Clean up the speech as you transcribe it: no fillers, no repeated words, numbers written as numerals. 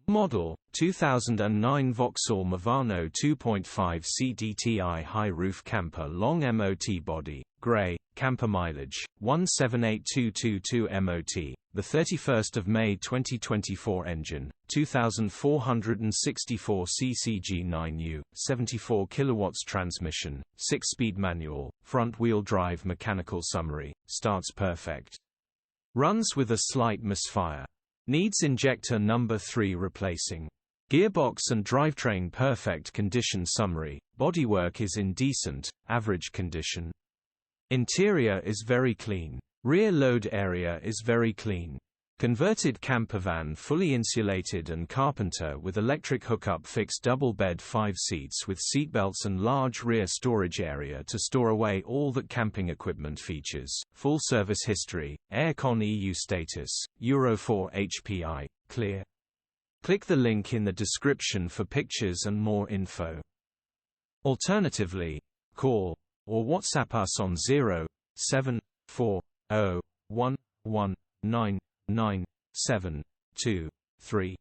Model 2009 VAUXHALL MOVANO 2.5CDTI high roof camper, long MOT body, grey, camper mileage 178222 MOT, the 31st of May 2024. Engine 2464 cc G9U, 74 kilowatts. Transmission 6-speed manual, front wheel drive. Mechanical summary: starts perfect, runs with a slight misfire. Needs injector number 3 replacing. Gearbox and drivetrain perfect condition. Summary: bodywork is in decent, average condition. Interior is very clean. Rear load area is very clean. Converted camper van, fully insulated and carpenter with electric hookup, fixed double bed, 5 seats with seatbelts and large rear storage area to store away all that camping equipment features. Full service history, aircon EU status, Euro 4 HPI, clear. Click the link in the description for pictures and more info. Alternatively, call or WhatsApp us on 07401199723.